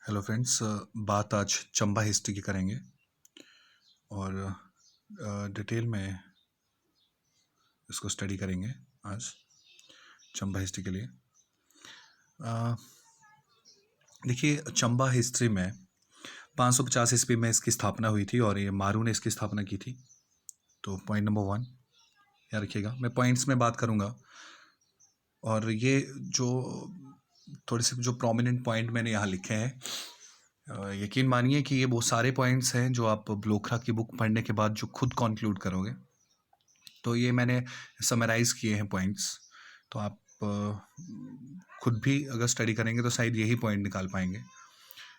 Hello friends, बात आज Chamba history की करेंगे और डिटेल में इसको स्टडी करेंगे आज चंबा हिस्ट्री के लिए। अ, देखिए, चंबा हिस्ट्री में 550 ईस्वी में इसकी स्थापना हुई थी और ये मारू ने इसकी स्थापना की थी। तो पॉइंट नंबर 1 याद रखिएगा। मैं पॉइंट्स में बात करूँगा और ये जो थोड़े से जो प्रोमिनेंट पॉइंट मैंने यहाँ लिखे हैं, यकीन मानिए कि ये वो सारे पॉइंट्स हैं जो आप ब्लोखरा की बुक पढ़ने के बाद जो खुद कंक्लूड करोगे। तो ये मैंने समराइज़ किए हैं पॉइंट्स। तो आप खुद भी अगर स्टडी करेंगे तो शायद यही पॉइंट निकाल पाएंगे,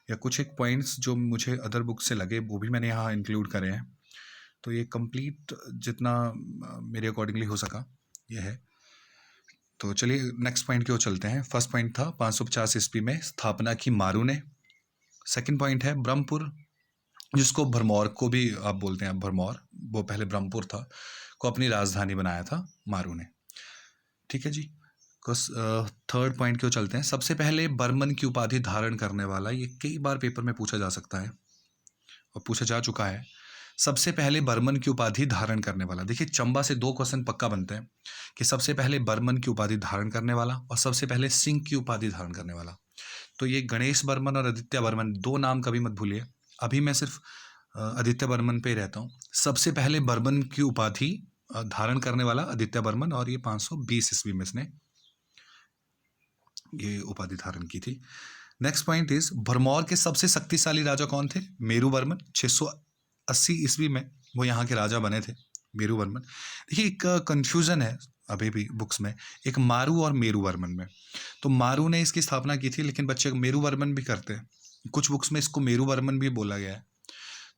या कुछ एक पॉइंट्स जो मुझे अदर बुक से लगे वो भी मैंने यहाँ इंक्लूड करे हैं। तो ये कंप्लीट जितना मेरे अकॉर्डिंगली हो सका ये है। तो चलिए नेक्स्ट पॉइंट की ओर चलते हैं। फर्स्ट पॉइंट था 550 ईस्वी में स्थापना की मारू ने। सेकंड पॉइंट है ब्रह्मपुर, जिसको भरमौर को भी आप बोलते हैं, भरमौर वो पहले ब्रह्मपुर था, को अपनी राजधानी बनाया था मारू ने। ठीक है जी। थर्ड पॉइंट की ओर चलते हैं। सबसे पहले बर्मन की उपाधि धारण करने वाला, ये कई बार पेपर में पूछा जा सकता है और पूछा जा चुका है। सबसे पहले बर्मन की उपाधि धारण करने वाला, देखिए चंबा से 2 क्वेश्चन पक्का बनते हैं कि सबसे पहले बर्मन की उपाधि धारण करने वाला और सबसे पहले सिंह की उपाधि धारण करने वाला। तो ये गणेश बर्मन और आदित्य बर्मन, 2 नाम कभी मत भूलिए। अभी मैं सिर्फ आदित्य बर्मन पे ही रहता हूँ। सबसे पहले बर्मन की उपाधि धारण करने वाला आदित्य बर्मन, और ये 520 ईस्वी में इसने ये उपाधि धारण की थी। नेक्स्ट पॉइंट इज भरमौर के सबसे शक्तिशाली राजा कौन थे? मेरू बर्मन। 680 ईस्वी में वो यहाँ के राजा बने थे, मेरू बर्मन। देखिए एक कंफ्यूजन है अभी भी बुक्स में, एक मारू और मेरू वर्मन में। तो मारू ने इसकी स्थापना की थी, लेकिन बच्चे मेरू वर्मन भी करते हैं, कुछ बुक्स में इसको मेरू वर्मन भी बोला गया है।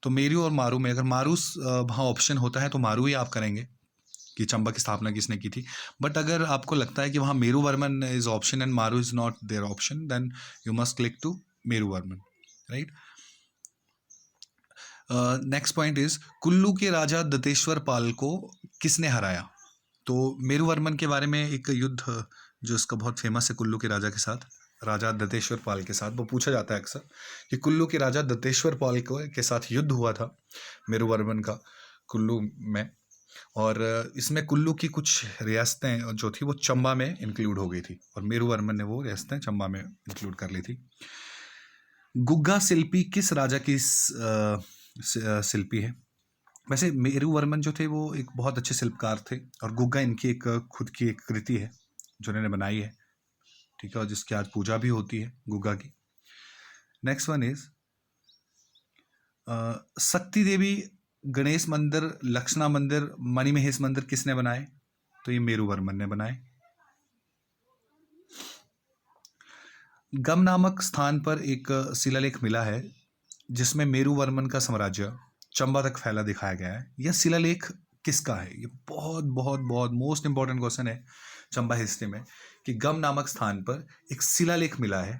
तो मेरू और मारू में अगर मारू वहाँ ऑप्शन होता है तो मारू ही आप करेंगे कि चंबा की स्थापना किसने की थी। बट अगर आपको लगता है कि वहाँ Meru Varman is option and Maru is not there option, then you must click to Meru Varman, right. Next point is Kullu के राजा दत्तेश्वर पाल को किसने हराया? तो मेरू वर्मन के बारे में एक युद्ध जो इसका बहुत फेमस है कुल्लू के राजा के साथ, राजा दत्तेश्वर पाल के साथ, वो पूछा जाता है अक्सर कि कुल्लू के राजा दत्तेश्वर पाल के साथ युद्ध हुआ था मेरू वर्मन का कुल्लू में। और इसमें कुल्लू की कुछ रियासतें जो थी वो चंबा में इंक्लूड हो गई थी, और मेरू वर्मन ने वो रियासतें चंबा में इंक्लूड कर ली थी। गुग्गा शिल्पी किस राजा की शिल्पी है? वैसे मेरू वर्मन जो थे वो एक बहुत अच्छे शिल्पकार थे, और गुग्गा इनकी एक खुद की एक कृति है जो इन्होंने बनाई है, ठीक है, और जिसकी आज पूजा भी होती है गुग्गा की। नेक्स्ट वन इज शक्ति देवी गणेश मंदिर, लक्षणा मंदिर, मणिमहेश मंदिर किसने बनाए? तो ये मेरू वर्मन ने बनाए। गम नामक स्थान पर एक शिलालेख मिला है जिसमें मेरू वर्मन का साम्राज्य चंबा तक फैला दिखाया गया है। यह शिलालेख किसका है? ये बहुत बहुत बहुत मोस्ट इंपॉर्टेंट क्वेश्चन है चंबा हिस्ट्री में, कि गम नामक स्थान पर एक शिलालेख मिला है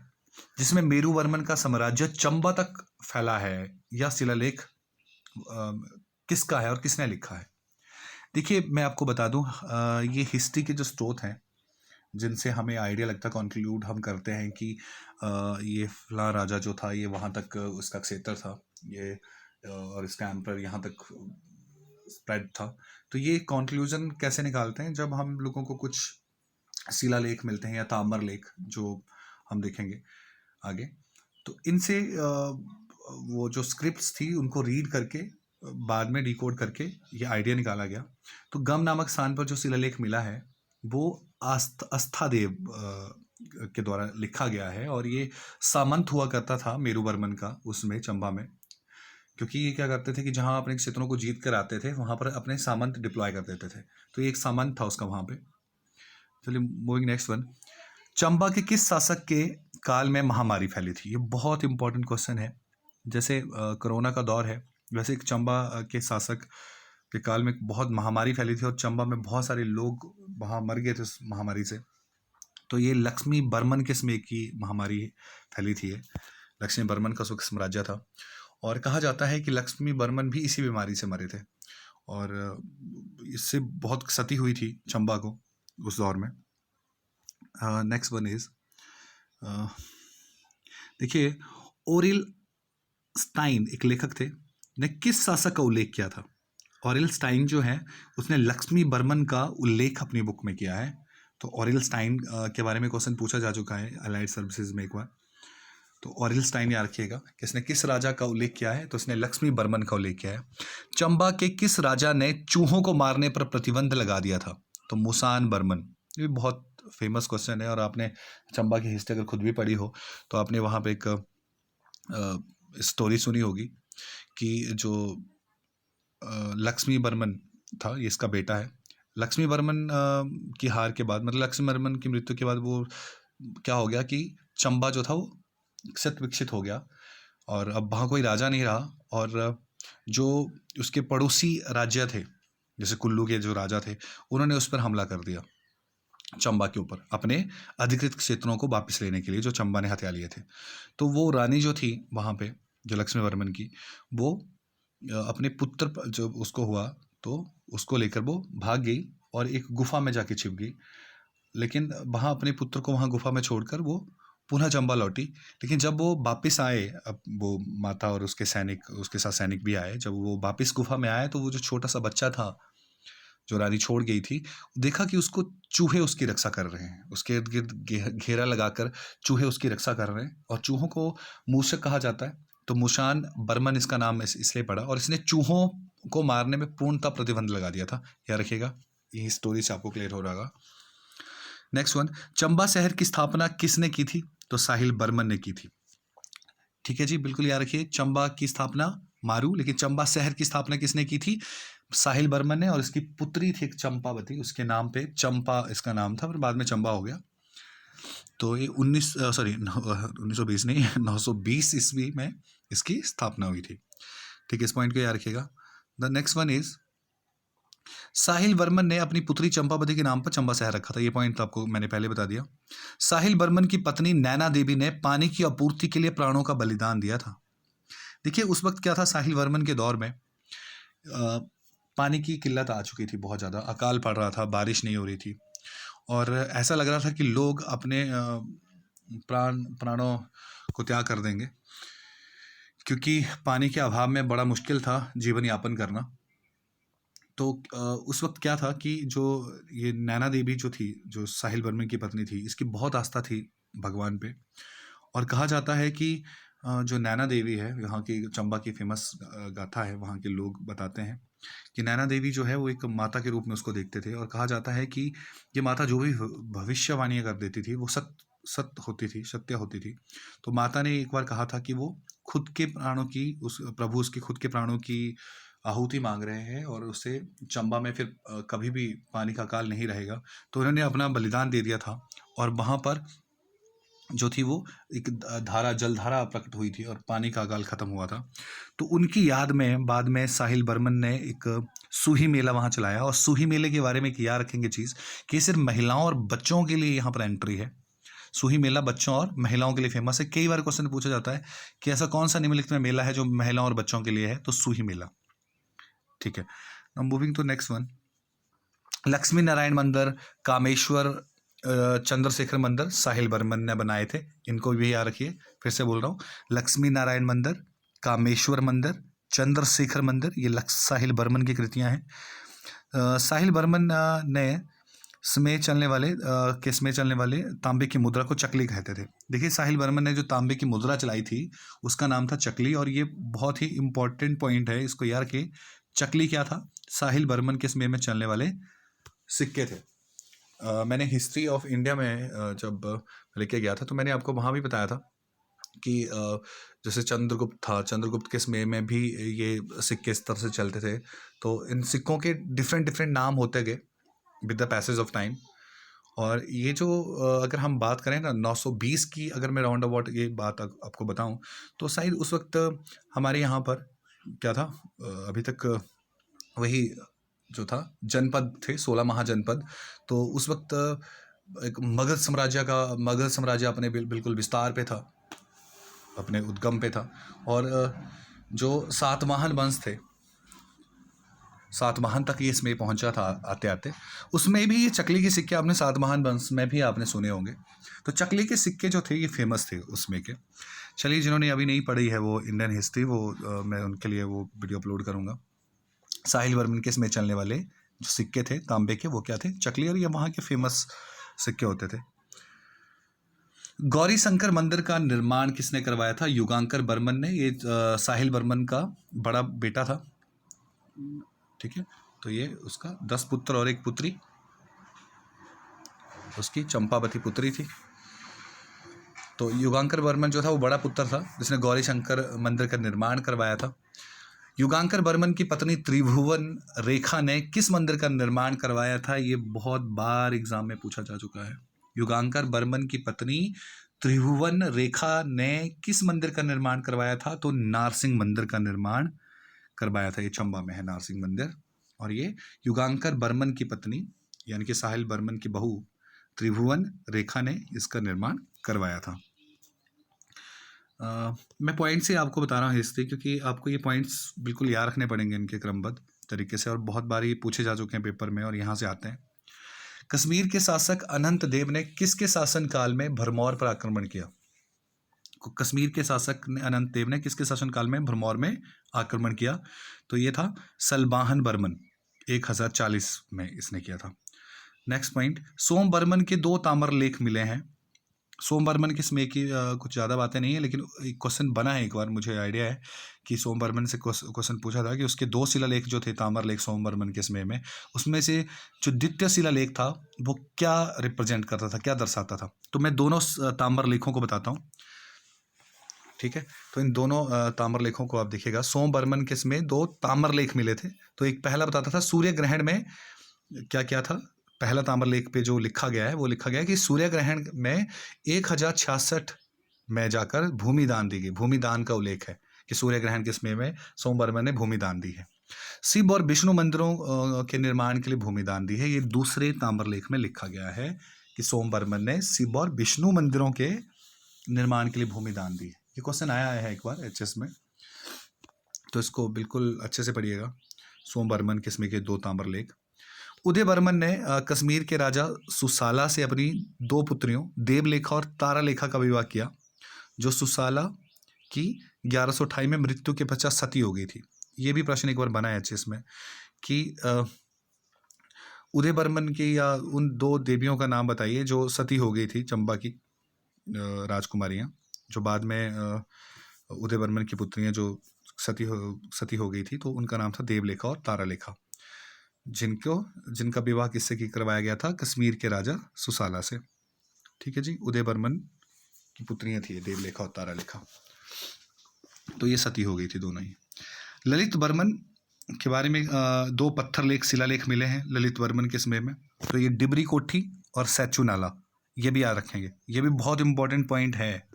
जिसमें मेरू वर्मन का साम्राज्य चंबा तक फैला है। यह शिलालेख किसका है और किसने लिखा है? देखिए मैं आपको बता दूं, ये हिस्ट्री के जो स्रोत हैं जिनसे हमें आइडिया लगता है, कंक्लूड हम करते हैं कि ये फला राजा जो था ये वहाँ तक उसका क्षेत्र था ये, और इसका एम्पर यहाँ तक स्प्रेड था। तो ये कंक्लूजन कैसे निकालते हैं? जब हम लोगों को कुछ शिलालेख मिलते हैं या ताम्र लेख जो हम देखेंगे आगे, तो इनसे वो जो स्क्रिप्ट्स थी उनको रीड करके बाद में डिकोड करके ये आइडिया निकाला गया। तो गम नामक स्थान पर जो शिलालेख मिला है वो आस्थादेव के द्वारा लिखा गया है, और ये सामंत हुआ करता था मेरू वर्मन का उसमें चंबा में, क्योंकि ये क्या करते थे कि जहाँ अपने क्षेत्रों को जीत कर आते थे वहाँ पर अपने सामंत डिप्लॉय कर देते थे। तो ये एक सामंत था उसका वहाँ पे। चलिए मूविंग नेक्स्ट वन। चंबा के किस शासक के काल में महामारी फैली थी? ये बहुत इंपॉर्टेंट क्वेश्चन है। जैसे कोरोना का दौर है, वैसे एक चंबा के शासक के काल में बहुत महामारी फैली थी और चंबा में बहुत सारे लोग वहाँ मर गए थे उस महामारी से। तो ये लक्ष्मी बर्मन के समय की महामारी फैली थी। ये लक्ष्मी बर्मन का सुख साम्राज्य था, और कहा जाता है कि लक्ष्मी बर्मन भी इसी बीमारी से मरे थे, और इससे बहुत क्षति हुई थी चंबा को उस दौर में। नेक्स्ट वन इज देखिए ओरिल स्टाइन एक लेखक थे, ने किस शासक का उल्लेख किया था? ओरिल स्टाइन जो है उसने लक्ष्मी बर्मन का उल्लेख अपनी बुक में किया है। तो ओरिल स्टाइन के बारे में क्वेश्चन पूछा जा चुका है अलाइड सर्विसेज में एक बार। तो ओरिल स्टाइन याद रखिएगा कि इसने किस राजा का उल्लेख किया है, तो इसने लक्ष्मी बर्मन का उल्लेख किया है। चंबा के किस राजा ने चूहों को मारने पर प्रतिबंध लगा दिया था? तो मुसान बर्मन। ये बहुत फेमस क्वेश्चन है, और आपने चंबा की हिस्ट्री अगर खुद भी पढ़ी हो तो आपने वहाँ पे एक स्टोरी सुनी होगी कि जो लक्ष्मी बर्मन था, ये इसका बेटा है। लक्ष्मी बर्मन की हार के बाद, मतलब लक्ष्मी बर्मन की मृत्यु के बाद, वो क्या हो गया कि चंबा जो था वो क्षत विकसित हो गया, और अब वहाँ कोई राजा नहीं रहा, और जो उसके पड़ोसी राज्य थे, जैसे कुल्लू के जो राजा थे, उन्होंने उस पर हमला कर दिया चंबा के ऊपर, अपने अधिकृत क्षेत्रों को वापस लेने के लिए जो चंबा ने हथिया लिए थे। तो वो रानी जो थी वहाँ पे, जो लक्ष्मी वर्मन की, वो अपने पुत्र जो उसको हुआ, तो उसको लेकर वो भाग गई और एक गुफा में जाके छिप गई। लेकिन वहाँ अपने पुत्र को वहाँ गुफा में छोड़कर वो पुनः चंबा लौटी। लेकिन जब वो वापस आए, अब वो माता और उसके सैनिक, उसके साथ सैनिक भी आए, जब वो वापस गुफा में आए तो वो जो छोटा सा बच्चा था जो रानी छोड़ गई थी, देखा कि उसको चूहे उसकी रक्षा कर रहे हैं, उसके इर्द गिर्द घेरा लगाकर चूहे उसकी रक्षा कर रहे हैं, और चूहों को मूषक कहा जाता है। तो मुशान बर्मन इसका नाम इसलिए पड़ा, और इसने चूहों को मारने में पूर्णतः प्रतिबंध लगा दिया था। याद रखिएगा, ये स्टोरी से आपको क्लियर हो रहा होगा। नेक्स्ट वन, चंबा शहर की स्थापना किसने की थी? तो साहिल बर्मन ने की थी। ठीक है जी, बिल्कुल याद रखिए, चंबा की स्थापना मारू, लेकिन चंबा शहर की स्थापना किसने की थी? साहिल बर्मन ने, और इसकी पुत्री थी एक चंपावती, उसके नाम पे चंपा इसका नाम था, फिर बाद में चंबा हो गया। तो ये 1920 नहीं 920 ईस्वी में इसकी स्थापना हुई थी। ठीक है, इस पॉइंट को याद रखिएगा। द नेक्स्ट वन इज, साहिल बर्मन ने अपनी पुत्री चंपावती के नाम पर चंबा शहर रखा था। ये पॉइंट तो आपको मैंने पहले बता दिया। साहिल बर्मन की पत्नी नैना देवी ने पानी की आपूर्ति के लिए प्राणों का बलिदान दिया था। देखिए उस वक्त क्या था, साहिल बर्मन के दौर में पानी की किल्लत आ चुकी थी, बहुत ज़्यादा अकाल पड़ रहा था, बारिश नहीं हो रही थी, और ऐसा लग रहा था कि लोग अपने प्राणों को त्याग कर देंगे, क्योंकि पानी के अभाव में बड़ा मुश्किल था जीवन यापन करना। तो उस वक्त क्या था कि जो ये नैना देवी जो थी, जो साहिल बर्मन की पत्नी थी, इसकी बहुत आस्था थी भगवान पे, और कहा जाता है कि जो नैना देवी है, यहाँ की चंबा की फेमस गाथा है, वहाँ के लोग बताते हैं कि नैना देवी जो है वो एक माता के रूप में उसको देखते थे, और कहा जाता है कि ये माता जो भी भविष्यवाणियाँ कर देती थी वो सत्य होती थी, सत्य होती थी। तो माता ने एक बार कहा था कि वो खुद के प्राणों की, उस प्रभु उसके खुद के प्राणों की आहुति मांग रहे हैं, और उससे चंबा में फिर कभी भी पानी का अकाल नहीं रहेगा। तो उन्होंने अपना बलिदान दे दिया था, और वहाँ पर जो थी वो एक धारा, जलधारा प्रकट हुई थी, और पानी का अकाल खत्म हुआ था। तो उनकी याद में बाद में साहिल बर्मन ने एक सूही मेला वहाँ चलाया, और सूही मेले के बारे में एक याद रखेंगे चीज़ कि सिर्फ महिलाओं और बच्चों के लिए यहाँ पर एंट्री है। सूही मेला बच्चों और महिलाओं के लिए फेमस है। कई बार क्वेश्चन पूछा जाता है कि ऐसा कौन सा निम्नलिखित में मेला है जो महिलाओं और बच्चों के लिए है, तो सूही मेला। ठीक है, moving to next one, Lakshmi Narayan मंदिर, कामेश्वर चंद्रशेखर मंदिर साहिल बर्मन ने बनाए थे। इनको भी याद रखिए, फिर से बोल रहा हूँ, लक्ष्मी नारायण मंदिर, कामेश्वर मंदिर, चंद्रशेखर मंदिर, ये साहिल बर्मन की कृतियाँ हैं। साहिल बर्मन ने इसमें चलने वाले तांबे की मुद्रा को चकली कहते थे। देखिए साहिल बर्मन ने जो तांबे की मुद्रा चलाई थी उसका नाम था चकली, और ये बहुत ही इंपॉर्टेंट पॉइंट है, इसको याद रखिए। चकली क्या था? साहिल बर्मन के समय में चलने वाले सिक्के थे। मैंने हिस्ट्री ऑफ इंडिया में जब लेके गया था तो मैंने आपको वहाँ भी बताया था कि जैसे चंद्रगुप्त था, चंद्रगुप्त के समय में भी ये सिक्के इस तरह से चलते थे। तो इन सिक्कों के डिफरेंट नाम होते गए with the passage of time. और ये जो अगर हम बात करें ना 920 की, अगर मैं राउंड अबाउट ये बात आपको बताऊं, तो शायद उस वक्त हमारे यहाँ पर क्या था, अभी तक वही जो था जनपद थे, 16 महाजनपद। तो उस वक्त एक मगध साम्राज्य अपने बिल्कुल विस्तार पे था, अपने उद्गम पे था। और जो सातवाहन वंश थे, सातवाहन तक ये इसमें पहुंचा था आते आते, उसमें भी ये चकली के सिक्के आपने सातवाहन वंश में भी आपने सुने होंगे। तो चकली के सिक्के जो थे ये फेमस थे उसमें के। चलिए, जिन्होंने अभी नहीं पढ़ी है वो इंडियन हिस्ट्री, वो मैं उनके लिए वो वीडियो अपलोड करूँगा। साहिल वर्मन के इसमें चलने वाले जो सिक्के थे तांबे के, वो क्या थे? चकली, और ये वहाँ के फेमस सिक्के होते थे। गौरी शंकर मंदिर का निर्माण किसने करवाया था? युगांकर बर्मन ने। ये साहिल बर्मन का बड़ा बेटा था। ठीक है, तो ये उसका 10 पुत्र और 1 पुत्री, उसकी चंपावती पुत्री थी। तो युगांकर बर्मन जो था वो बड़ा पुत्र था जिसने गौरी शंकर मंदिर का निर्माण करवाया था। युगांकर बर्मन की पत्नी त्रिभुवन रेखा ने किस मंदिर का निर्माण करवाया था? ये बहुत बार एग्जाम में पूछा जा चुका है। युगांकर बर्मन की पत्नी त्रिभुवन रेखा ने किस मंदिर का निर्माण करवाया था? तो नारसिंह मंदिर का निर्माण करवाया था। ये चंबा में है नारसिंह मंदिर। और ये युगांकर बर्मन की पत्नी यानी कि साहिल बर्मन की बहू त्रिभुवन रेखा ने इसका निर्माण करवाया था। मैं पॉइंट से आपको बता रहा हूँ हिस्ट्री, क्योंकि आपको ये पॉइंट्स बिल्कुल याद रखने पड़ेंगे इनके क्रमबद्ध तरीके से, और बहुत बार ये पूछे जा चुके हैं पेपर में और यहाँ से आते हैं। कश्मीर के शासक अनंत देव ने किसके शासनकाल में भरमौर पर आक्रमण किया? कश्मीर के शासक ने अनंत देव ने किसके शासनकाल में भरमौर में आक्रमण किया? तो ये था सलबाहन बर्मन, 1040 में इसने किया था। नेक्स्ट पॉइंट, सोम बर्मन के 2 ताम्र लेख मिले हैं। सोम बर्मन किसमें की कुछ ज़्यादा बातें नहीं है, लेकिन एक क्वेश्चन बना है, एक बार मुझे आइडिया है कि सोम बर्मन से क्वेश्चन पूछा था कि उसके 2 शिलालेख जो थे ताम्र लेख सोम बर्मन के समय में, उसमें से जो द्वितीय शिलालेख था वो क्या रिप्रेजेंट करता था, क्या दर्शाता था? तो मैं दोनों ताम्र लेखों को बताता हूँ। ठीक है, तो इन दोनों ताम्र लेखों को आप देखिएगा। सोम बर्मन के इसमें 2 ताम्र लेख मिले थे। तो एक पहला बताता था सूर्य ग्रहण में क्या क्या था। पहला ताम्र लेख पे जो लिखा गया है वो लिखा गया है कि सूर्य ग्रहण में 1066 में जाकर भूमि दान दी गई। भूमि दान का उल्लेख है कि सूर्य ग्रहण के समय में सोम बर्मन ने भूमि दान दी है। शिव और विष्णु मंदिरों के निर्माण के लिए भूमि दान दी है। ये दूसरे ताम्र लेख में लिखा गया है कि सोम बर्मन ने शिव और विष्णु मंदिरों के निर्माण के लिए भूमि दान दी है। ये क्वेश्चन आया है एक बार एचएस में, तो इसको बिल्कुल अच्छे से पढ़िएगा। सोम बर्मन के इसमें के 2 ताम्र लेख। उदय बर्मन ने कश्मीर के राजा सुसाला से अपनी 2 पुत्रियों देवलेखा और तारालेखा का विवाह किया, जो सुसाला की 1128 में मृत्यु के पश्चात सती हो गई थी। ये भी प्रश्न एक बार बना है एचएस में कि उदय बर्मन की या उन 2 देवियों का नाम बताइए जो सती हो गई थी, चंबा की राजकुमारियाँ, जो बाद में उदय बर्मन की पुत्रियाँ जो सती हो गई थी, तो उनका नाम था देवलेखा और तारालेखा, जिनका विवाह किससे करवाया गया था? कश्मीर के राजा सुसाला से। ठीक है जी, उदय बर्मन की पुत्रियां थी देवलेखा और तारालेखा, तो ये सती हो गई थी दोनों ही। ललित बर्मन के बारे में 2 पत्थर लेख शिलालेख मिले हैं ललित बर्मन के समय में। तो ये डिबरी कोठी और सैचू नाला, ये भी याद रखेंगे, ये भी बहुत इंपॉर्टेंट पॉइंट है।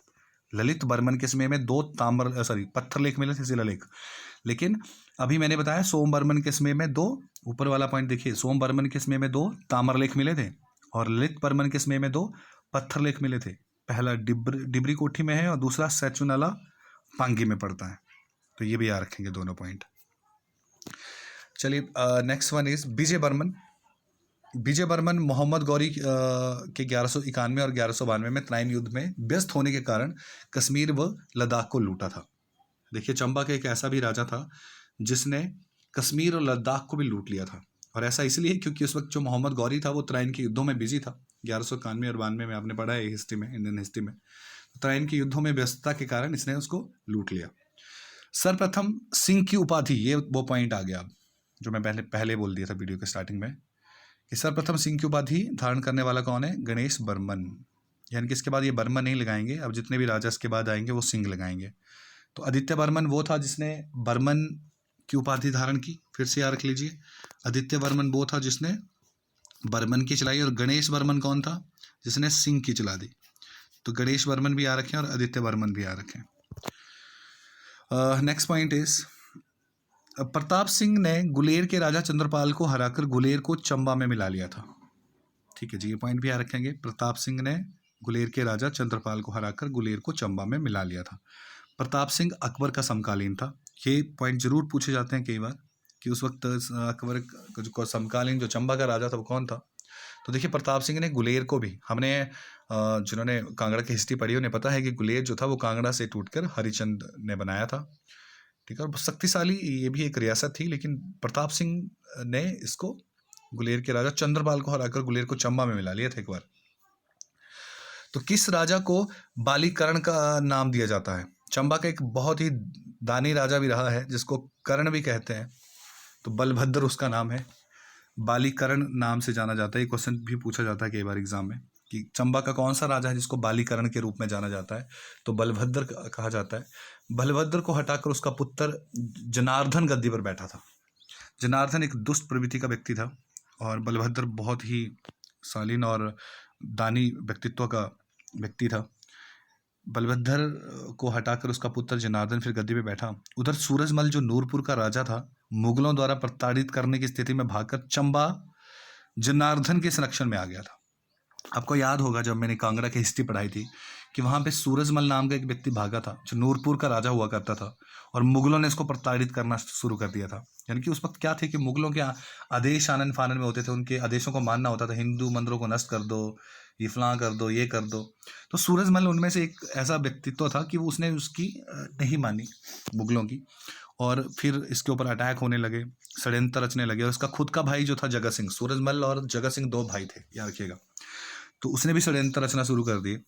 ललित बर्मन के समय में 2 पत्थर लेख मिले थे शिलालेख, लेकिन अभी मैंने बताया सोम बर्मन के समय में 2, ऊपर वाला पॉइंट देखिए, सोम बर्मन के समय में 2 ताम्र लेख मिले थे और ललित बर्मन के समय में 2 पत्थर लेख मिले थे। पहला डिबरी कोठी में है और दूसरा सैचू नाला पांगी में पड़ता है। तो ये भी याद रखेंगे दोनों पॉइंट। चलिए, नेक्स्ट वन इज विजय बर्मन। विजय बर्मन मोहम्मद गौरी के 1191 और 1192 में तराइन युद्ध में व्यस्त होने के कारण कश्मीर व लद्दाख को लूटा था। देखिए, चंबा का एक ऐसा भी राजा था जिसने कश्मीर और लद्दाख को भी लूट लिया था, और ऐसा इसलिए क्योंकि उस वक्त जो मोहम्मद गौरी था वो तराइन के युद्धों में बिजी था। 1191 और 92 में आपने पढ़ा है हिस्ट्री में, इंडियन हिस्ट्री में। तो तराइन के युद्धों में व्यस्तता के कारण इसने उसको लूट लिया। सर्वप्रथम सिंह की उपाधि, ये वो पॉइंट आ गया जो मैं पहले बोल दिया था वीडियो के स्टार्टिंग में कि सर्वप्रथम सिंह की उपाधि धारण करने वाला कौन है? गणेश बर्मन। यानी कि इसके बाद ये बर्मन नहीं लगाएंगे, अब जितने भी राजा इसके बाद आएंगे वो सिंह लगाएंगे। तो आदित्य बर्मन वो था जिसने बर्मन की उपाधि धारण की, फिर से याद रख लीजिए। आदित्य बर्मन वो था जिसने बर्मन की चलाई, और गणेश बर्मन कौन था? जिसने सिंह की चला दी। तो गणेश बर्मन भी याद रखें और आदित्य बर्मन भी याद रखें। Next point is Pratap Singh ने गुलेर के राजा चंद्रपाल को हराकर गुलेर को चंबा में मिला लिया था। ठीक है जी, ये पॉइंट भी याद रखेंगे। प्रताप सिंह ने गुलेर के राजा चंद्रपाल को हराकर गुलेर को चंबा में मिला लिया था। प्रताप सिंह अकबर का समकालीन था। ये पॉइंट जरूर पूछे जाते हैं कई बार कि उस वक्त अकबर का समकालीन जो चंबा का राजा था वो कौन था? तो देखिए, प्रताप सिंह ने गुलेर को भी, हमने जिन्होंने कांगड़ा की हिस्ट्री पढ़ी उन्हें पता है कि गुलेर जो था वो कांगड़ा से टूटकर हरिचंद ने बनाया था। ठीक है, और शक्तिशाली ये भी एक रियासत थी, लेकिन प्रताप सिंह ने इसको गुलेर के राजा चंद्रपाल को हराकर गुलेर को चंबा में मिला लिया था एक बार। तो किस राजा को बालीकरण का नाम दिया जाता है? चंबा का एक बहुत ही दानी राजा भी रहा है जिसको कर्ण भी कहते हैं, तो बलभद्र उसका नाम है। बालीकरण नाम से जाना जाता है। ये क्वेश्चन भी पूछा जाता है कई बार एग्जाम में कि चंबा का कौन सा राजा है जिसको बालीकरण के रूप में जाना जाता है, तो बलभद्र कहा जाता है। बलभद्र को हटाकर उसका पुत्र जनार्दन गद्दी पर बैठा था। जनार्दन एक दुष्ट प्रवृत्ति का व्यक्ति था और बलभद्र बहुत ही शालीन और दानी व्यक्तित्व का व्यक्ति था। बलभद्र को हटाकर उसका पुत्र जनार्दन फिर गद्दी पे बैठा। उधर सूरजमल जो नूरपुर का राजा था, मुगलों द्वारा प्रताड़ित करने की स्थिति में भागकर चंबा जनार्दन के संरक्षण में आ गया था। आपको याद होगा जब मैंने कांगड़ा की हिस्ट्री पढ़ाई थी कि वहाँ पे सूरजमल नाम का एक व्यक्ति भागा था जो नूरपुर का राजा हुआ करता था, और मुगलों ने इसको प्रताड़ित करना शुरू कर दिया था। यानी कि उस वक्त क्या थे कि मुगलों के आदेश आनन फानन में होते थे, उनके आदेशों को मानना होता था। हिंदू मंदिरों को नष्ट कर दो, ये फलां कर दो, ये कर दो। तो सूरजमल उनमें से एक ऐसा व्यक्तित्व था कि वो उसने उसकी नहीं मानी मुगलों की, और फिर इसके ऊपर अटैक होने लगे, षड्यंत्र रचने लगे। और उसका खुद का भाई जो था जगत सिंह, सूरजमल और जगत सिंह दो भाई थे, याद रखिएगा, तो उसने भी षड्यंत्र रचना शुरू कर दिए।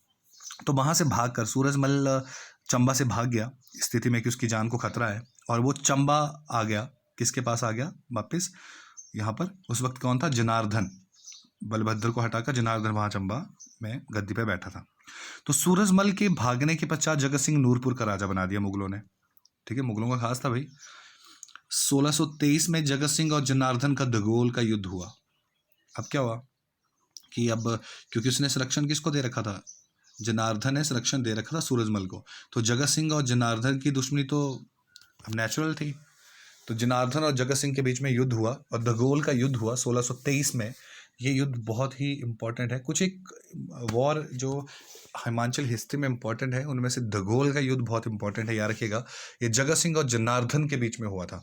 तो वहाँ से भागकर सूरजमल चंबा से भाग गया स्थिति में कि उसकी जान को खतरा है, और वो चंबा आ गया। किसके पास आ गया वापस? यहाँ पर उस वक्त कौन था? जनार्दन। बलभद्र को हटाकर जनार्दन वहाँ चंबा में गद्दी पे बैठा था। तो सूरजमल के भागने के पश्चात जगत सिंह नूरपुर का राजा बना दिया मुगलों ने। ठीक है, मुगलों का खास था भाई। 1623 में जगत सिंह और जनार्दन का दगोल का युद्ध हुआ। अब क्या हुआ कि अब क्योंकि उसने संरक्षण किसको दे रखा था? जनार्दन ने संरक्षण दे रखा था सूरजमल को, तो जगत सिंह और जनार्दन की दुश्मनी तो अब नेचुरल थी। तो जनार्दन और जगत सिंह के बीच में युद्ध हुआ और दगोल का युद्ध हुआ 1623 में। ये युद्ध बहुत ही इम्पोर्टेंट है। कुछ एक वॉर जो हिमाचल हिस्ट्री में इम्पोर्टेंट है उनमें से दगोल का युद्ध बहुत इंपॉर्टेंट है, याद रखिएगा। ये जगत सिंह और जनार्दन के बीच में हुआ था।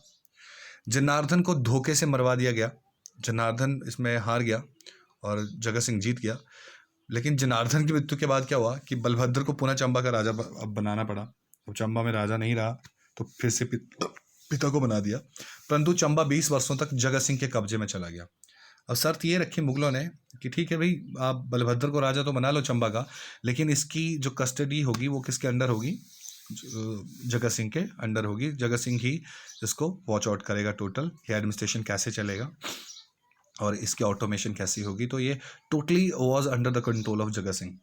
जनार्दन को धोखे से मरवा दिया गया। जनार्दन इसमें हार गया और जगत सिंह जीत गया। लेकिन जनार्दन की मृत्यु के बाद क्या हुआ कि बलभद्र को पुनः चंबा का राजा अब बनाना पड़ा। वो चंबा में राजा नहीं रहा तो फिर से पिता को बना दिया, परंतु चंबा 20 वर्षों तक जगत सिंह के कब्जे में चला गया। अब शर्त ये रखी मुगलों ने कि ठीक है भाई, आप बलभद्र को राजा तो बना लो चंबा का, लेकिन इसकी जो कस्टडी होगी वो किसके अंडर होगी? जगत सिंह के अंडर होगी। जगत सिंह ही इसको वॉच आउट करेगा टोटल, ये एडमिनिस्ट्रेशन कैसे चलेगा और इसकी ऑटोमेशन कैसी होगी। तो ये totally was under the control of Jagat Singh.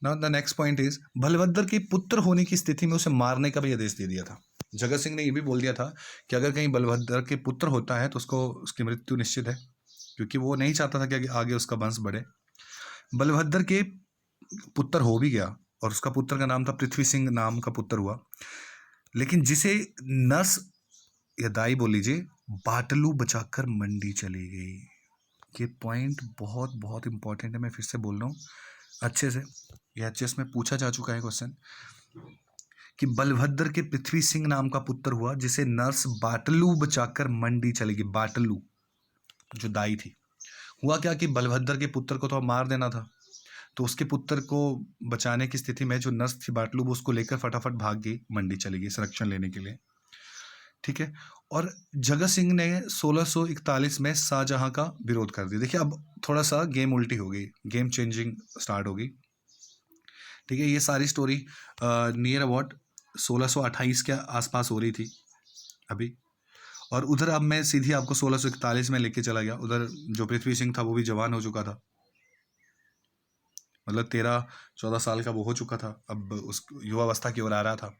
Now the next point is, Balbhadra के पुत्र होने की स्थिति में उसे मारने का भी आदेश दे दिया था। जगत सिंह ने ये भी बोल दिया था कि अगर कहीं बलभद्र के पुत्र होता है तो उसको उसकी मृत्यु निश्चित है, क्योंकि वो नहीं चाहता था कि आगे उसका वंश बढ़े। बलभद्र के पुत्र हो भी गया और उसका पुत्र का नाम था पृथ्वी सिंह, नाम का पुत्र हुआ। लेकिन जिसे नस या दाई बोल लीजिए, बाटलू बचाकर मंडी चली गई। ये पॉइंट बहुत बहुत इंपॉर्टेंट है, मैं फिर से बोल रहा हूँ अच्छे से। ये एचएस में पूछा जा चुका है क्वेश्चन कि बलभद्र के पृथ्वी सिंह नाम का पुत्र हुआ जिसे नर्स बाटलू बचाकर मंडी चली गई। बाटलू जो दाई थी। हुआ क्या कि बलभद्र के पुत्र को तो अब मार देना था, तो उसके पुत्र को बचाने की स्थिति में जो नर्स थी बाटलू, वो उसको लेकर फटाफट भाग गई, मंडी चली गई संरक्षण लेने के लिए। ठीक है, और जगत सिंह ने 1641 में शाहजहां का विरोध कर दिया। देखिए अब थोड़ा सा गेम उल्टी हो गई, गेम चेंजिंग स्टार्ट होगी। ठीक है, ये सारी स्टोरी नियर अबाउट 1628 के आसपास हो रही थी अभी, और उधर अब मैं सीधी आपको 1641 में लेके चला गया। उधर जो पृथ्वी सिंह था वो भी जवान हो चुका था, मतलब 13-14 साल का वो हो चुका था, अब उस युवावस्था की ओर आ रहा था।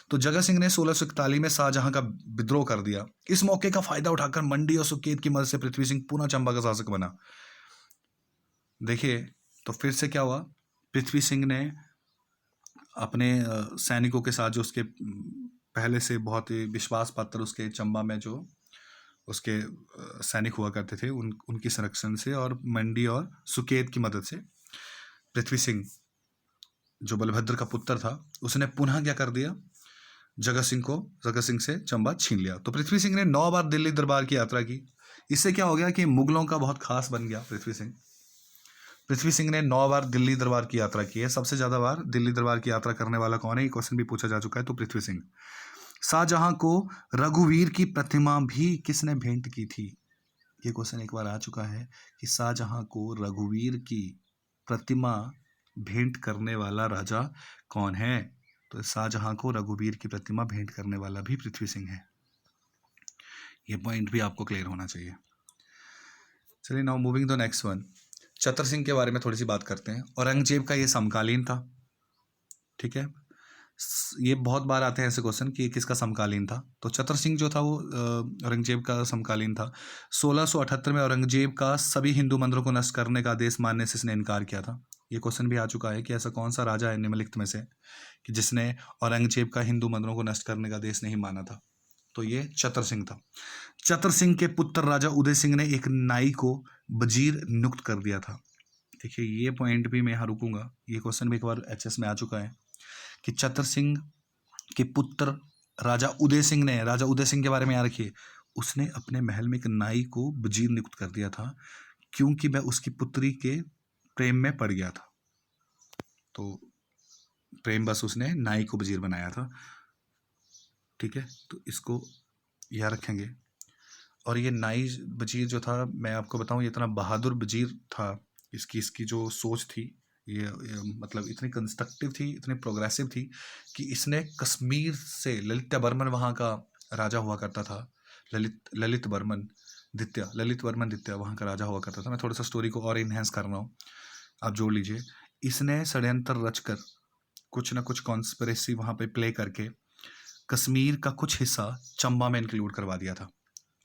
तो जगत सिंह ने 1641 में शाहजहां का विद्रोह कर दिया। इस मौके का फायदा उठाकर मंडी और सुकेत की मदद से पृथ्वी सिंह पुनः चंबा का शासक बना। देखिए तो फिर से क्या हुआ, पृथ्वी सिंह ने अपने सैनिकों के साथ, जो उसके पहले से बहुत ही विश्वास पात्र उसके चंबा में जो उसके सैनिक हुआ करते थे, उनकी संरक्षण से और मंडी और सुकेत की मदद से पृथ्वी सिंह जो बलभद्र का पुत्र था उसने पुनः क्या कर दिया, जगत सिंह से चंबा छीन लिया। तो पृथ्वी सिंह ने 9 बार दिल्ली दरबार की यात्रा की। इससे क्या हो गया कि मुगलों का बहुत खास बन गया पृथ्वी सिंह। पृथ्वी सिंह ने 9 बार दिल्ली दरबार की यात्रा की है। सबसे ज़्यादा बार दिल्ली दरबार की यात्रा करने वाला कौन है, ये क्वेश्चन भी पूछा जा चुका है, तो पृथ्वी सिंह। शाहजहां को रघुवीर की प्रतिमा भी किसने भेंट की थी? ये क्वेश्चन एक बार आ चुका है कि शाहजहां को रघुवीर की प्रतिमा भेंट करने वाला राजा कौन है? तो शाहजहां को रघुवीर की प्रतिमा भेंट करने वाला भी पृथ्वी सिंह है। ये पॉइंट भी आपको क्लियर होना चाहिए। चलिए, now moving the next one. Chatar Singh के बारे में थोड़ी सी बात करते हैं। औरंगजेब का ये समकालीन था, ठीक है। ये बहुत बार आते हैं ऐसे क्वेश्चन कि किसका समकालीन था। तो चतर सिंह जो था वो औरंगजेब का समकालीन था। 1678 में औरंगजेब का सभी हिंदू मंदिरों को नष्ट करने का आदेश मानने से इसने इनकार किया था। ये क्वेश्चन भी आ चुका है कि ऐसा कौन सा राजा है निम्नलिखित में से कि जिसने औरंगजेब का हिंदू मंदिरों को नष्ट करने का आदेश नहीं माना था। तो ये चतर सिंह था। चतर सिंह के पुत्र राजा उदय सिंह ने एक नाई को वजीर नियुक्त कर दिया था। देखिए, ये पॉइंट भी मैं यहाँ रुकूंगा। ये क्वेश्चन भी एक बार एचएस में आ चुका है कि चतर सिंह के पुत्र राजा उदय सिंह के बारे में याद रखिए, उसने अपने महल में एक नाई को वजीर नियुक्त कर दिया था क्योंकि वह उसकी पुत्री के प्रेम में पड़ गया था। तो प्रेम बस उसने नाई को वजीर बनाया था, ठीक है। तो इसको याद रखेंगे। और ये नाई वजीर जो था, मैं आपको बताऊं, ये इतना बहादुर वजीर था। इसकी जो सोच थी ये मतलब इतनी कंस्ट्रक्टिव थी, इतनी प्रोग्रेसिव थी कि इसने कश्मीर से ललित वर्मन, वहाँ का राजा हुआ करता था, ललित वर्मन द्वितीय वहाँ का राजा हुआ करता था। मैं थोड़ा सा स्टोरी को और इन्हेंस कर रहा हूँ, आप जोड़ लीजिए। इसने षड्यंत्र रचकर कुछ ना कुछ कॉन्स्पिरेसी वहाँ पे प्ले करके कश्मीर का कुछ हिस्सा चंबा में इंक्लूड करवा दिया था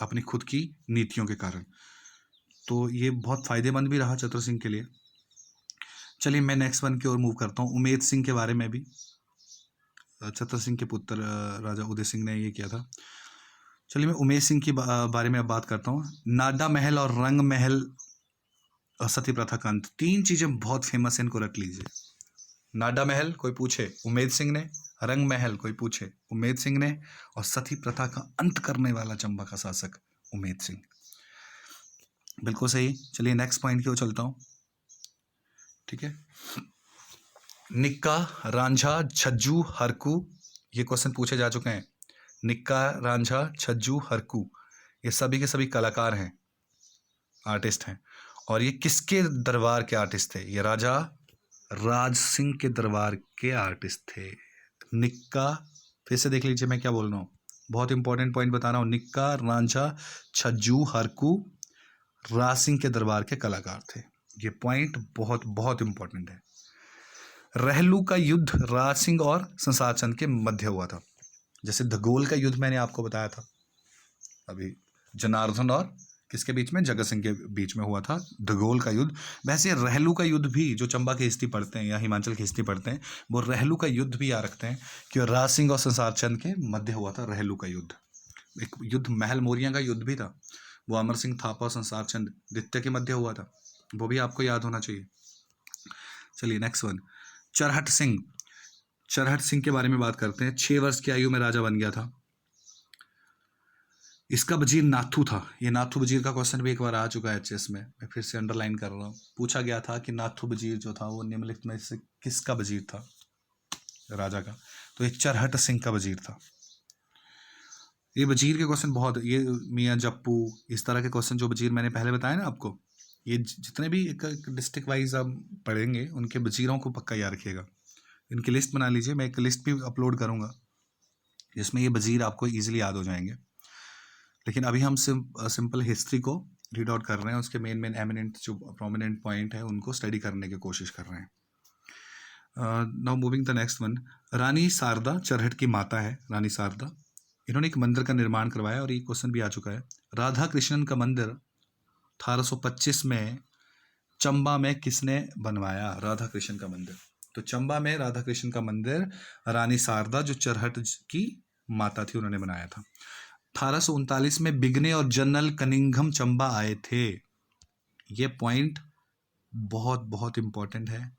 अपनी खुद की नीतियों के कारण। तो ये बहुत फायदेमंद भी रहा चतर सिंह के लिए। चलिए, मैं नेक्स्ट वन की ओर मूव करता हूँ। उमेद सिंह के बारे में भी, चतर सिंह के पुत्र राजा उदय सिंह ने ये किया था। चलिए, मैं उमेद सिंह की बारे में अब बात करता हूँ। नाडा महल और रंग महल और सती प्रथा का अंत, 3 चीजें बहुत फेमस है, इनको रख लीजिए। नाडा महल कोई पूछे उमेद सिंह ने, रंग महल कोई पूछे उमेद सिंह ने, और सती प्रथा का अंत करने वाला चंबा का शासक उमेद सिंह। बिल्कुल सही। चलिए, नेक्स्ट पॉइंट की ओर चलता हूँ, ठीक है। निक्का, रांझा, छज्जू, हरकू, ये क्वेश्चन पूछे जा चुके हैं। निक्का, रांझा, छज्जू, हरकू, ये सभी के सभी कलाकार हैं, आर्टिस्ट हैं। और ये किसके दरबार के आर्टिस्ट थे? ये राजा राज सिंह के दरबार के आर्टिस्ट थे। निक्का, फिर से देख लीजिए मैं क्या बोल रहा हूँ, बहुत इंपॉर्टेंट पॉइंट बता रहा हूँ। निक्का, रांझा, छज्जू, हरकू राज सिंह के दरबार के कलाकार थे। ये पॉइंट बहुत बहुत इंपॉर्टेंट है। रहलू का युद्ध राज सिंह और संसार चंद के मध्य हुआ था। जैसे धगोल का युद्ध मैंने आपको बताया था अभी, जनार्दन और किसके बीच में, जगत सिंह के बीच में हुआ था धगोल का युद्ध। वैसे रहलू का युद्ध भी, जो चंबा की हिस्ट्री पढ़ते हैं या हिमाचल की हिस्ट्री पढ़ते हैं, वो रहलू का युद्ध भी याद रखते हैं कि राज सिंह और संसार चंद के मध्य हुआ था रहलू का युद्ध। एक युद्ध महल मोरिया का युद्ध भी था, वो अमर सिंह थापा और संसार चंद द्वितीय के मध्य हुआ था, वो भी आपको याद होना चाहिए। चलिए, नेक्स्ट वन। चरहट सिंह के बारे में बात करते हैं। 6 वर्ष की आयु में राजा बन गया था। इसका वजीर नाथू था। ये नाथू वजीर का क्वेश्चन भी एक बार आ चुका है एचएस में, मैं फिर से अंडरलाइन कर रहा हूँ। पूछा गया था कि नाथू वजीर जो था वो निम्नलिखित में से किसका वजीर था राजा का? तो एक चरहट सिंह का वजीर था। ये वजीर के क्वेश्चन बहुत, ये मियाँ जप्पू, इस तरह के क्वेश्चन जो वजीर मैंने पहले बताया ना आपको, ये जितने भी एक डिस्ट्रिक्ट वाइज आप पढ़ेंगे उनके वजीरों को पक्का याद रखिएगा। इनकी लिस्ट बना लीजिए, मैं एक लिस्ट भी अपलोड करूँगा जिसमें ये वजीर आपको ईजिली याद हो जाएंगे। लेकिन अभी हम सिंपल हिस्ट्री को रीड आउट कर रहे हैं, उसके मेन एमिनेंट जो प्रोमिनेंट पॉइंट है उनको स्टडी करने की कोशिश कर रहे हैं। Now moving the next one. Rani Sharda Charhat की माता है, रानी शारदा। इन्होंने एक मंदिर का निर्माण करवाया और ये क्वेश्चन भी आ चुका है। राधा कृष्णन का मंदिर 1825 में चंबा में किसने बनवाया? राधा कृष्ण का मंदिर। तो चंबा में राधा कृष्ण का मंदिर रानी शारदा, जो चरहट की माता थी, उन्होंने बनाया था। 1839 में बिगने और जनरल कनिंघम चंबा आए थे। ये पॉइंट बहुत बहुत इंपॉर्टेंट है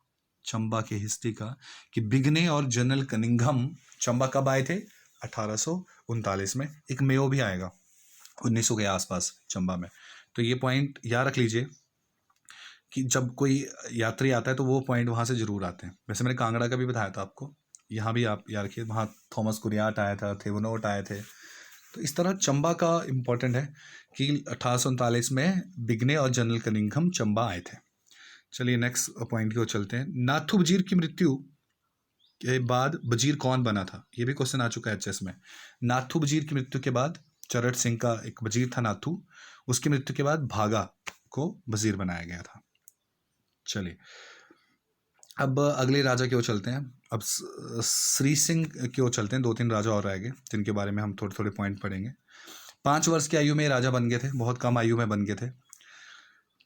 चंबा की हिस्ट्री का कि बिगने और जनरल कनिंघम चंबा कब आए थे? 1839 में। एक मेयो भी आएगा 1900 के आसपास चंबा में। तो ये पॉइंट याद रख लीजिए कि जब कोई यात्री आता है तो वो पॉइंट वहाँ से जरूर आते हैं। वैसे मैंने कांगड़ा का भी बताया था आपको, यहाँ भी आप याद रखिए, वहाँ थॉमस कुरियाट आया था, थेवनोट आए थे। तो इस तरह चंबा का इम्पोर्टेंट है कि 1839 में बिगने और जनरल कनिंघम चंबा आए थे। चलिए नेक्स्ट पॉइंट की ओर चलते हैं। नाथू वजीर की मृत्यु के बाद वजीर कौन बना था, ये भी क्वेश्चन आ चुका है एचएस में। नाथू वजीर की मृत्यु के बाद, चरट सिंह का एक वजीर था नाथू, उसकी मृत्यु के बाद भागा को वजीर बनाया गया था। चलिए अब अगले राजा की ओर चलते हैं। अब श्री सिंह की ओर चलते हैं। 2-3 राजा और रह गए जिनके बारे में हम थोड़े थोड़े पॉइंट पढ़ेंगे। 5 वर्ष की आयु में राजा बन गए थे, बहुत कम आयु में बन गए थे।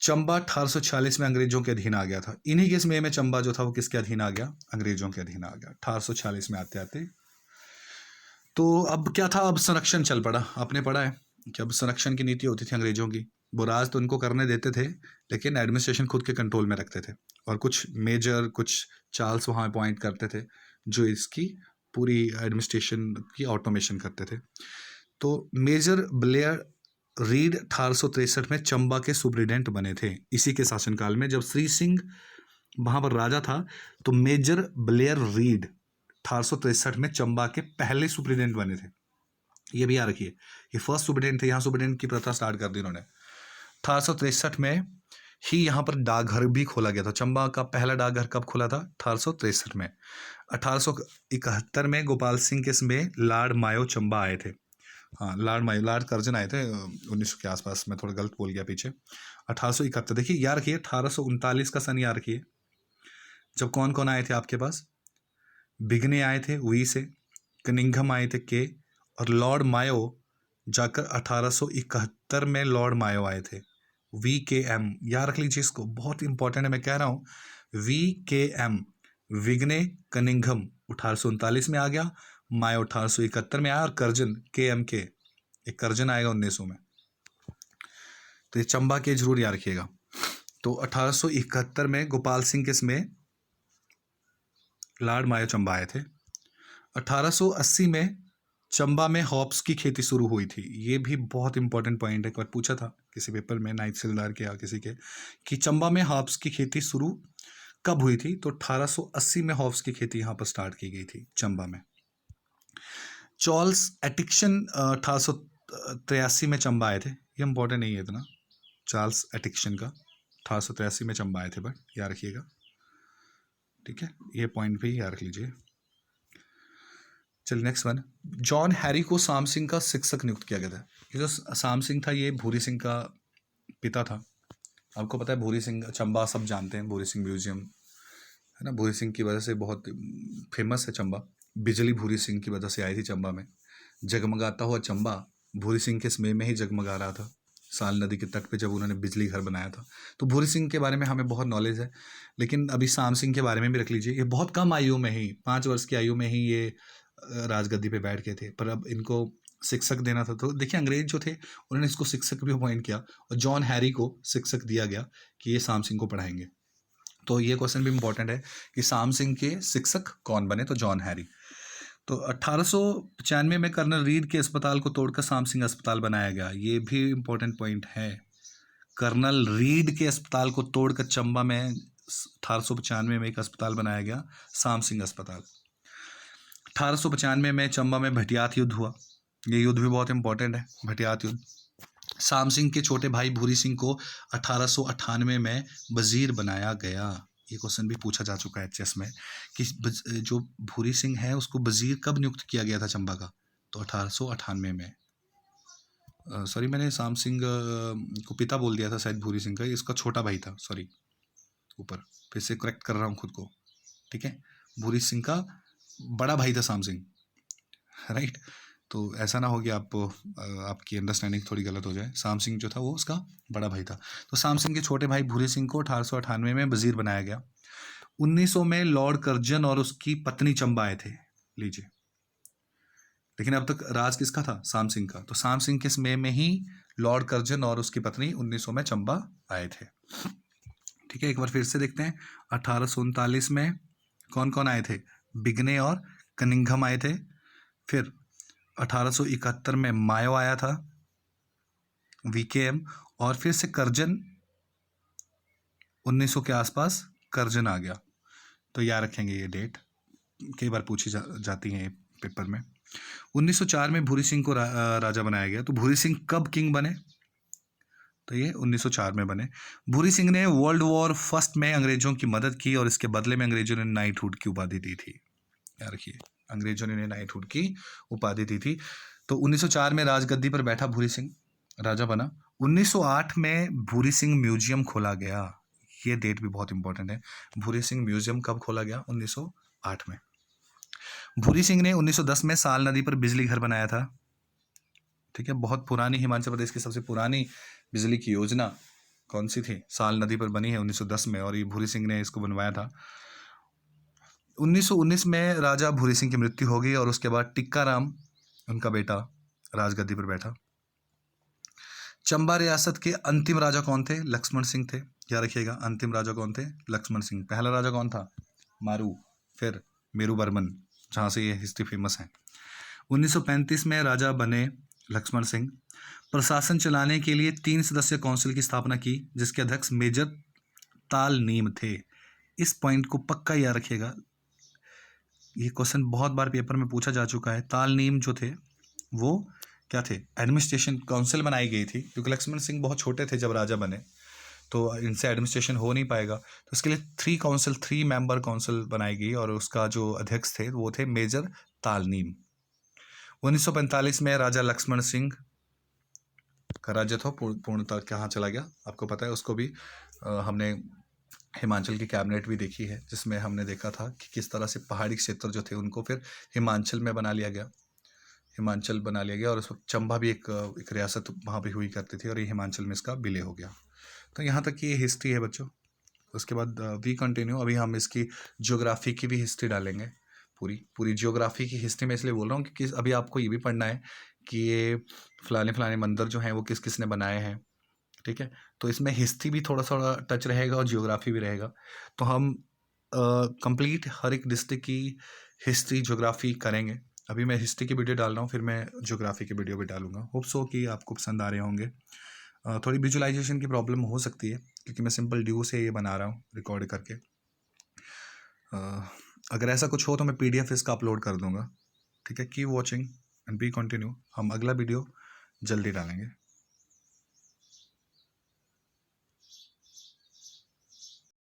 चंबा 1846 में अंग्रेजों के अधीन आ गया था। इन्हीं के समय में चंबा जो था वो किसके अधीन आ गया, अंग्रेजों के अधीन आ गया 1846 में आते आते। तो अब क्या था, अब संरक्षण चल पड़ा। आपने पढ़ा है कि अब संरक्षण की नीति होती थी अंग्रेजों की। वो राज तो उनको करने देते थे लेकिन एडमिनिस्ट्रेशन खुद के कंट्रोल में रखते थे, और कुछ मेजर कुछ चार्ल्स वहाँ अपॉइंट करते थे जो इसकी पूरी एडमिनिस्ट्रेशन की ऑटोमेशन करते थे। तो मेजर ब्लेयर रीड 1863 में चंबा के सुप्रिटेंडेंट बने थे। इसी के शासनकाल में जब श्री सिंह वहां पर राजा था तो मेजर ब्लेयर रीड 1863 में चंबा के पहले सुप्रिटेंडेंट बने थे। ये भी याद रखिए, ये फर्स्ट सुप्रिटेंडेंट थे। यहाँ सुप्रिटेंडेंट की प्रथा स्टार्ट कर दी उन्होंने। 1863 में ही यहाँ पर डाकघर भी खोला गया था। चंबा का पहला डाकघर कब खुला था, 1863 में। 1871 में गोपाल सिंह के समय लॉर्ड मायो चंबा आए थे। हाँ, लॉर्ड कर्जन आए थे 1900 के आसपास। मैं थोड़ा गलत बोल गया पीछे। 1871, देखिए याद रखिए 1839 का सन याद रखिए। जब कौन कौन आए थे आपके पास, बिगने आए थे वी से, कनिंघम आए थे के, और लॉर्ड मायो जाकर 1871 में लॉर्ड मायो आए थे, VKM। याद रख लीजिए इसको, बहुत इंपॉर्टेंट है, मैं कह रहा हूँ। VKM, विग्ने कनिंघम 1839 में आ गया, मायो 1871 में आया, और कर्जन KMK, एक कर्जन आएगा 1900 में। तो ये चंबा के जरूर याद रखिएगा। तो 1871 में गोपाल सिंह के समय लॉर्ड मायो चंबा आए थे। 1880 में चंबा में हॉप्स की खेती शुरू हुई थी। ये भी बहुत इंपॉर्टेंट पॉइंट है, एक बार पूछा था किसी पेपर में, नाइट सिलदार के या किसी के, कि चंबा में हॉप्स की खेती शुरू कब हुई थी। तो 1880 में हॉप्स की खेती यहाँ पर स्टार्ट की गई थी चंबा में। चार्ल्स एटिक्सन 1883 में चंबा आए थे। ये इंपॉर्टेंट नहीं है इतना, चार्ल्स एटिक्सन का 1883 में चंबा आए थे, बट याद रखिएगा, ठीक है। ये पॉइंट भी याद रख लीजिए। चलिए नेक्स्ट वन। जॉन हैरी को शाम सिंह का शिक्षक नियुक्त किया गया था। ये जो शाम सिंह था ये भूरी सिंह का पिता था। आपको पता है भूरी सिंह, चंबा सब जानते हैं, भूरी सिंह म्यूजियम है ना, भूरी सिंह की वजह से बहुत फेमस है चंबा। बिजली भूरी सिंह की वजह से आई थी चंबा में। जगमगाता हुआ चंबा भूरी सिंह के समय में ही जगमगा रहा था, साल नदी के तट पे जब उन्होंने बिजली घर बनाया था। तो भूरी सिंह के बारे में हमें बहुत नॉलेज है, लेकिन अभी शाम सिंह के बारे में भी रख लीजिए। ये बहुत कम आयु में ही, 5 वर्ष की आयु में ही ये राजगद्दी पे बैठ गए थे, पर अब इनको शिक्षक देना था। तो देखिए अंग्रेज जो थे उन्होंने इसको शिक्षक भी अपॉइंट किया, और जॉन हैरी को शिक्षक दिया गया कि ये शाम सिंह को पढ़ाएंगे। तो ये क्वेश्चन भी इंपॉर्टेंट है कि शाम सिंह के शिक्षक कौन बने, तो जॉन हैरी। तो 1895 में कर्नल रीड के अस्पताल को तोड़कर शाम सिंह अस्पताल बनाया गया। ये भी इंपॉर्टेंट पॉइंट है। कर्नल रीड के अस्पताल को तोड़कर चंबा में 1895 में एक अस्पताल बनाया गया, शाम सिंह अस्पताल। 1895 में चंबा में भटियात युद्ध हुआ। ये युद्ध भी बहुत इंपॉर्टेंट है, भटियात युद्ध। शाम सिंह के छोटे भाई भूरी सिंह को 1898 में वजीर बनाया गया। ये क्वेश्चन भी पूछा जा चुका है एचएस में कि जो भूरी सिंह है उसको वजीर कब नियुक्त किया गया था चंबा का, तो 1898 में। सॉरी, मैंने शाम सिंह को पिता बोल दिया था शायद, भूरी सिंह का इसका छोटा भाई था, सॉरी, ऊपर फिर से करेक्ट कर रहा हूँ खुद को, ठीक है। भूरी सिंह का बड़ा भाई था शाम सिंह, राइट। तो ऐसा ना हो कि आपकी अंडरस्टैंडिंग थोड़ी गलत हो जाए। शाम सिंह जो था वो उसका बड़ा भाई था। तो शाम सिंह के छोटे भाई भूरी सिंह को 1898 में वजीर बनाया गया। 1900 में लॉर्ड कर्जन और उसकी पत्नी चंबा आए थे, लीजिए। लेकिन अब तक राज किसका था, शाम सिंह का। तो शाम सिंह के समय में ही लॉर्ड कर्जन और उसकी पत्नी 1900 में चंबा आए थे, ठीक है। एक बार फिर से देखते हैं। 1839 में कौन कौन आए थे, बिगने और कनिंघम आए थे। फिर 1871 में मायो आया था, VKM, और फिर से कर्जन 1900 के आसपास करजन आ गया। तो याद रखेंगे ये डेट, कई बार पूछी जाती हैं पेपर में। 1904 में भूरी सिंह को राजा बनाया गया। तो भूरी सिंह कब किंग बने? तो ये 1904 में बने। भूरी सिंह ने वर्ल्ड वॉर फर्स्ट में अंग्रेजों की मदद की और इसके बदले में अंग्रेजों ने नाइटहुड की उपाधि दी थी। याद रखिए, अंग्रेजों ने नाइटहुड की उपाधि दी थी। तो 1904 में राजगद्दी पर बैठा भूरी सिंह, राजा बना। 1908 में भूरी सिंह म्यूजियम खोला गया। ये डेट भी बहुत इंपॉर्टेंट है। भूरी सिंह म्यूजियम कब खोला गया? 1908 में। भूरी सिंह ने 1910 में साल नदी पर बिजली घर बनाया था। ठीक है, बहुत पुरानी, हिमाचल प्रदेश की सबसे पुरानी बिजली की योजना कौन सी थी? साल नदी पर बनी है 1910 में, और ये भूरी सिंह ने इसको बनवाया था। 1919 में राजा भूरी सिंह की मृत्यु हो गई और उसके बाद टिक्का राम, उनका बेटा, राजगद्दी पर बैठा। चंबा रियासत के अंतिम राजा कौन थे? लक्ष्मण सिंह थे। याद रखिएगा, अंतिम राजा कौन थे? लक्ष्मण सिंह। पहला राजा कौन था? मारू, फिर मेरू वर्मन, जहाँ से ये हिस्ट्री फेमस है। 1935 में राजा बने लक्ष्मण सिंह। प्रशासन चलाने के लिए 3 सदस्यीय काउंसिल की स्थापना की, जिसके अध्यक्ष मेजर ताल नीम थे। इस पॉइंट को पक्का याद रखिएगा, ये क्वेश्चन बहुत बार पेपर में पूछा जा चुका है। ताल नीम जो थे वो क्या थे? एडमिनिस्ट्रेशन काउंसिल बनाई गई थी, क्योंकि लक्ष्मण सिंह बहुत छोटे थे जब राजा बने, तो इनसे एडमिनिस्ट्रेशन हो नहीं पाएगा। तो इसके लिए 3 मेंबर काउंसिल बनाई गई और उसका जो अध्यक्ष थे वो थे मेजर तालनीम। 1945 में राजा लक्ष्मण सिंह का राज्य था पूर्णतः कहाँ चला गया आपको पता है। उसको भी हमने हिमाचल की कैबिनेट भी देखी है, जिसमें हमने देखा था कि किस तरह से पहाड़ी क्षेत्र जो थे उनको फिर हिमाचल में बना लिया गया, हिमाचल बना लिया गया। और उस वक्त चंबा भी एक रियासत वहाँ पे हुई करती थी और ये हिमाचल में इसका विलय हो गया। तो यहाँ तक ये हिस्ट्री है बच्चों। उसके बाद वी कंटिन्यू, अभी हम इसकी ज्योग्राफी की भी हिस्ट्री डालेंगे। पूरी ज्योग्राफी की हिस्ट्री में इसलिए बोल रहा हूँ कि अभी आपको ये भी पढ़ना है कि ये फलाने मंदिर जो हैं वो किस किस ने बनाए हैं। ठीक है, तो इसमें हिस्ट्री भी थोड़ा थोड़ा टच रहेगा और जियोग्राफी भी रहेगा। तो हम कंप्लीट हर एक डिस्ट्रिक्ट की हिस्ट्री ज्योग्राफी करेंगे। अभी मैं हिस्ट्री की वीडियो डाल रहा हूँ, फिर मैं ज्योग्राफी की वीडियो भी डालूंगा। होप सो कि आपको पसंद आ रहे होंगे। थोड़ी विजुअलाइजेशन की प्रॉब्लम हो सकती है क्योंकि मैं सिंपल ड्यू से ये बना रहा हूँ रिकॉर्ड करके। अगर ऐसा कुछ हो तो मैं PDF इसका अपलोड कर दूंगा। ठीक है, keep watching and B continue. हम अगला वीडियो जल्दी डालेंगे।